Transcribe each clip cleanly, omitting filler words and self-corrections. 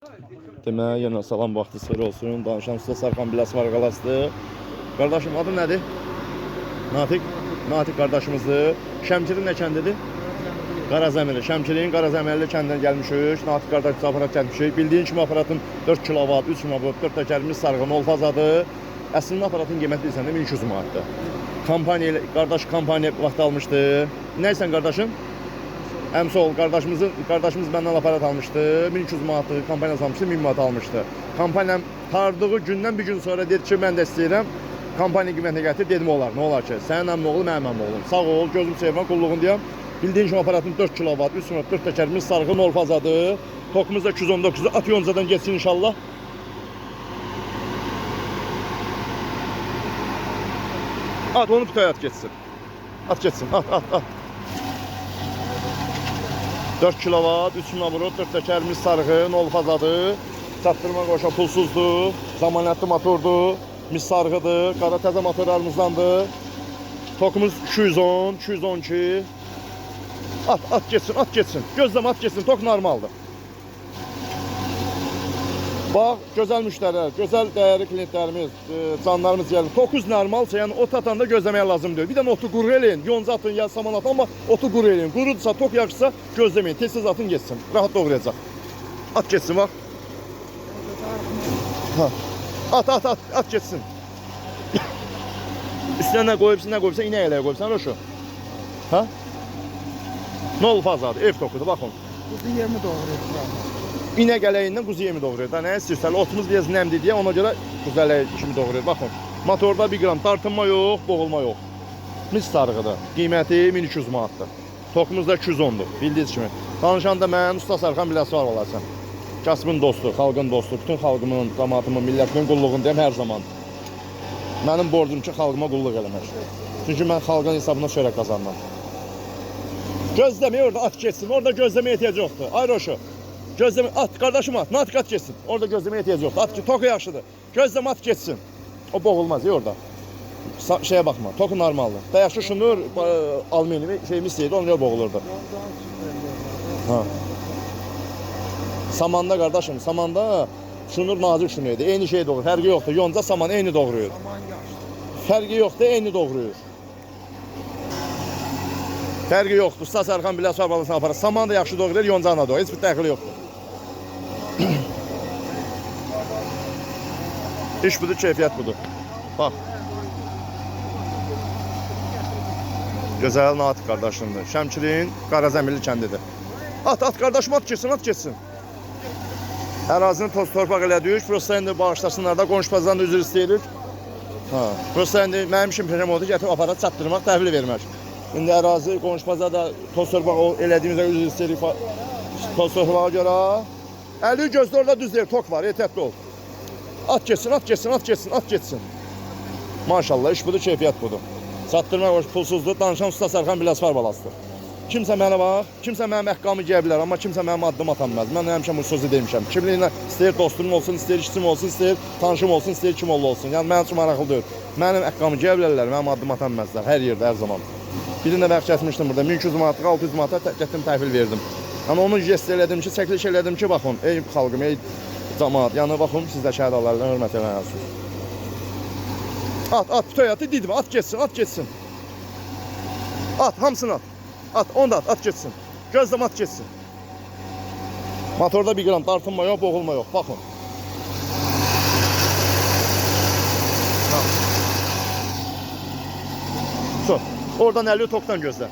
Demək, yenə salam vaxtı xeyir olsun. Danışan usta Sərxan Biləs Varqalasıdır. Qardaşım adı nədir? Natiq. Natiq qardaşımızdır. Şəmkirin nə kəndidir? Qarazəmili. Şəmkirin Qarazəmili kəndindən gəlmişik. Natiq qardaş aparat gəlmişik. Bildiyin kimi aparatın 4 kW, 3 MW, 4 təkərimiz sarğın olfazadır. Əslində aparatın qiyməti bilsən də 1200 manatdır. Kampaniya, qardaş kampaniya vaxt almışdı. Nəysən qardaşım? Əmsol qardaşımız məndən aparat almışdı. 1200 manatlı kampaniya almışdı, 1000 manat almışdı. Kampaniyam tardığı gündən bir gün sonra dedi ki, mən də istəyirəm. Kampaniya qiymətinə gətir, dedim olar. Nə olar ki? Sənin əmin oğlu, mənim əmin oğlum. Sağ ol, gözüm sevmən, qulluğun deyəm. Bildiyin kimi aparatın 4 kW, 3 MW, 4 təkərimiz sarğın olfazadır. Tokumuz da 219'dur. At yoncadan geçsin inşallah. At onu bir at geçsin. At geçsin. At. 4 kW, 3 MW, 4 təkərimiz sarğın olfazadır. Çatdırma qoşa pulsuzdur. Zamanətli motordur. Mis sarğıdır. Qara təzə motorlarımızdandır. Tokumuz 210, 212. At geçsin. Gözlem at geçsin. Tok normaldır. Bax, gözəl müştərilər, gözəl dəyərli klientlərimiz, canlarımız gəlir. Tokuz normalsa, yəni ot atanda gözləməyə lazım deyil. Bir dənə otu quru eləyin, yonca atın, ya saman atın, amma otu quru eləyin. Qurudursa, tok yaxşısa gözləməyin, tez-tez atın geçsin. Rahat doğrayacaq. At geçsin, bax. At geçsin. Üstünə nə qoyubsan, inək eləyə qoyubsan, Roşu. Ha? Nə olub azadır, ev tokudur, baxın. Kuzu yemi doğruyor. İnək ələyindən quzu yemi doğrayır. Nə istəyirsən, otumuz biraz nəmdir deyə ona görə quzu ələyi kimi doğrayır. Baxın, motorda 1 qram tartınma yox, boğulma yox. Mis sarğıdır. Qiyməti 1200 manatdır. Tokumuz da 210'dur. Bildiyiniz kimi. Danışan da mən Usta Sərxan Biləs Varqalasıdır. Kasbın dostu, xalqın dostu, bütün xalqımın, cəmaatımın, millətimin qulluğundayım hər zaman. Mənim borcum ki, xalqıma qulluq eləmək. Çünki mən xalqın hesabına çörək qazanmam. Gözləməyə orada at geçsin. Orada gözləməyə ehtiyac yoxdur. Ay Roşu. Gözləmə at, qardaşım at. Natiq at geçsin. Orada gözləməyə ehtiyac yoxdur. At ki, toku yaxşıdır. Gözləmə at geçsin. O boğulmaz ya orada. Şeye bakma. Toku normaldır. Dayaşı şunur, alüminyum şeyimi istəyirdi, onunla boğulurdu. Ha. Samanda qardaşım, samanda şunur nazik şunuydu. Eyni şey doğru. Fərqi yoxdur. Yonca saman eyni doğruyur. Fərqi yoxdur, eyni doğruyur. Fərqi yoxdur. Usta Sərxan Biləs Varqalasına aparır. Saman da yaxşı doğrayır, yoncana doğrayır. Heç bir dəxili yoxdur. İş budur, keyfiyyət budur. Bax. Gözəl Natiq qardaşımdır. Şəmkirin Qarazəmili kəndidir. At qardaşım, at geçsin. Ərazini toz torpaq elədik. Prosta indi bağışlasınlar da, qonşu da üzr istəyirik. Prosta indi mənim işim peşəm oldu, gətirib aparat çatdırmaq, təhvil vermək. İndi ərazi qonşu da toz torpaq elədiyimizə üzr istəyirik. Toz torpağa görə. Əli gözdə orada düz deyir, tok var, ehtiyatlı ol. At geçsin. Maşallah, iş budur, keyfiyyət budur. Çatdırma qoş pulsuzdur, danışan Usta Sərxan Biləs Varqalasıdır. Kimsə mənə bax, kimsə mənim əqqamı giyə bilər, amma kimsə mənim addım atanmaz. Mən həmişə bu sözü demişəm. Kimliyinə istəyir dostum olsun, istəyir işçim olsun, istəyir tanışım olsun, istəyir kim olsun. Yəni mənim üçün maraqlı deyil. Mənim əqqamı giyə bilərlər, mənim addım atanmazlar hər yerdə, hər zaman. Birində bəx çəkmişdim burada, 1200 manatlıq, 600 manata getdim təhvil verdim. Yəni onu jest elədim ki, çəkiliş elədim ki, baxın, ey xalqım, ey cəmaat, yəni baxın, siz də şəhid alarlarına hörmət eləməlisiniz. At, bütün həyatı didmə, at geçsin. At, hamısını at. Onu da at geçsin. Gözlem at geçsin. Motorda 1 qram dartınma yox, boğulma yox. Baxın. Oradan 50 toktan gözlə.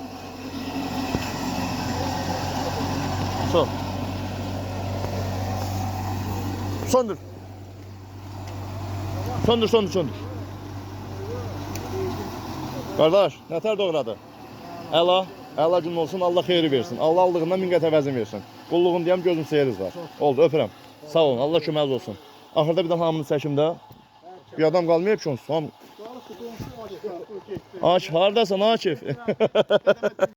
Söndür. Qardaş, nətər doğradı? Əla gün olsun, Allah xeyri versin. Allah aldığından 1000 qat əvəzini versin. Qulluğun deyəm, gözüm seyiriz var. Oldu, öpürəm. Sağ olun, Allah köməz olsun. Axırda bir də hamını çəkimdə. Bir adam qalmayıb ki, onsuz. Akif, haradasan Akif?